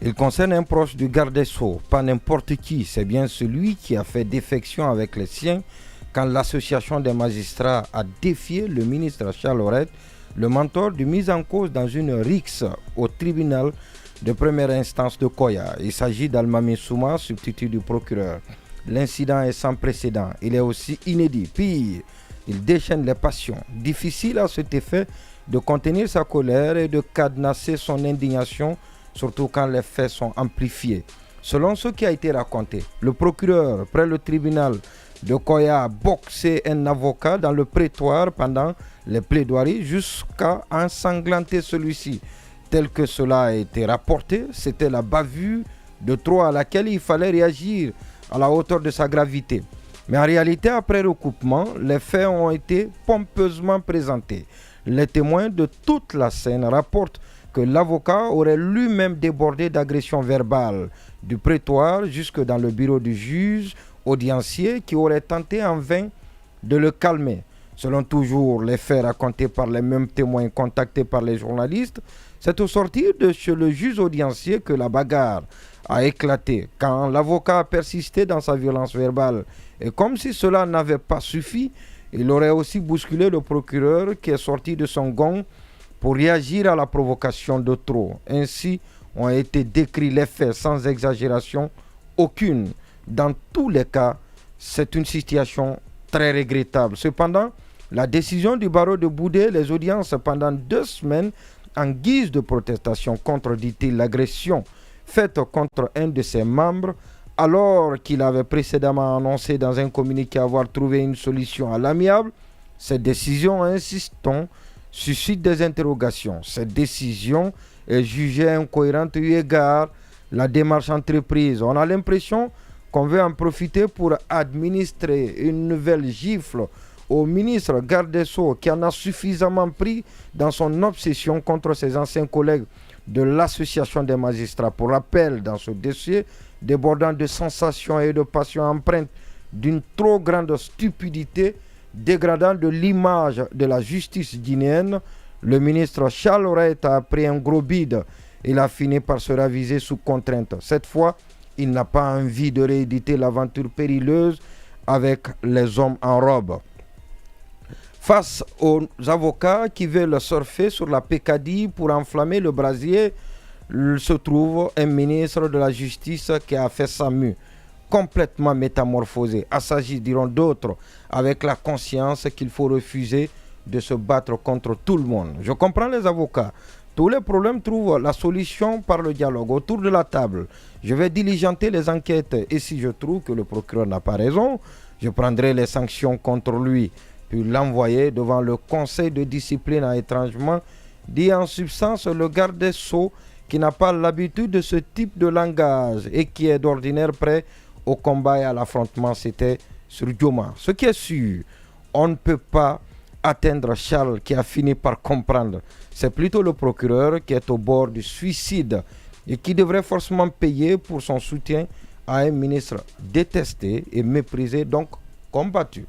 Il concerne un proche du garde des Sceaux, pas n'importe qui, c'est bien celui qui a fait défection avec les siens quand l'association des magistrats a défié le ministre Charles Oret, le mentor de mise en cause dans une rixe au tribunal de première instance de Koya. Il s'agit d'Almami Souma, substitut du procureur. L'incident est sans précédent, il est aussi inédit. Pire, il déchaîne les passions. Difficile à cet effet de contenir sa colère et de cadenasser son indignation, surtout quand les faits sont amplifiés. Selon ce qui a été raconté, le procureur, près le tribunal de Koya, a boxé un avocat dans le prétoire pendant les plaidoiries jusqu'à ensanglanter celui-ci. Tel que cela a été rapporté, c'était la bavure de trop à laquelle il fallait réagir à la hauteur de sa gravité. Mais en réalité, après recoupement, les faits ont été pompeusement présentés. Les témoins de toute la scène rapportent que l'avocat aurait lui-même débordé d'agressions verbales du prétoire jusque dans le bureau du juge audiencier qui aurait tenté en vain de le calmer. Selon toujours les faits racontés par les mêmes témoins contactés par les journalistes, c'est au sortir de chez le juge audiencier que la bagarre a éclaté. Quand l'avocat a persisté dans sa violence verbale et comme si cela n'avait pas suffi, il aurait aussi bousculé le procureur qui est sorti de son gond pour réagir à la provocation de trop. Ainsi ont été décrits les faits sans exagération aucune. Dans tous les cas, c'est une situation très regrettable. Cependant, la décision du barreau de bouder les audiences pendant 2 semaines en guise de protestation contre, dit-il, l'agression faite contre un de ses membres, alors qu'il avait précédemment annoncé dans un communiqué avoir trouvé une solution à l'amiable, cette décision, insistons, suscite des interrogations. Cette décision est jugée incohérente eu égard la démarche entreprise. On a l'impression qu'on veut en profiter pour administrer une nouvelle gifle au ministre garde des Sceaux qui en a suffisamment pris dans son obsession contre ses anciens collègues de l'association des magistrats. Pour rappel, dans ce dossier débordant de sensations et de passions empreintes d'une trop grande stupidité, dégradant de l'image de la justice guinéenne, le ministre Charles Oret a pris un gros bide. Il a fini par se raviser sous contrainte. Cette fois, il n'a pas envie de rééditer l'aventure périlleuse avec les hommes en robe. Face aux avocats qui veulent surfer sur la pécadille pour enflammer le brasier, il se trouve un ministre de la Justice qui a fait sa mue, complètement métamorphosé, assagi, diront d'autres, avec la conscience qu'il faut refuser de se battre contre tout le monde. Je comprends les avocats. Tous les problèmes trouvent la solution par le dialogue autour de la table. Je vais diligenter les enquêtes et si je trouve que le procureur n'a pas raison, je prendrai les sanctions contre lui, puis l'envoyer devant le conseil de discipline a étrangement dit en substance le garde des Sceaux qui n'a pas l'habitude de ce type de langage et qui est d'ordinaire prêt au combat et à l'affrontement. C'était sur Dioma. Ce qui est sûr, on ne peut pas atteindre Charles qui a fini par comprendre. C'est plutôt le procureur qui est au bord du suicide et qui devrait forcément payer pour son soutien à un ministre détesté et méprisé, donc combattu.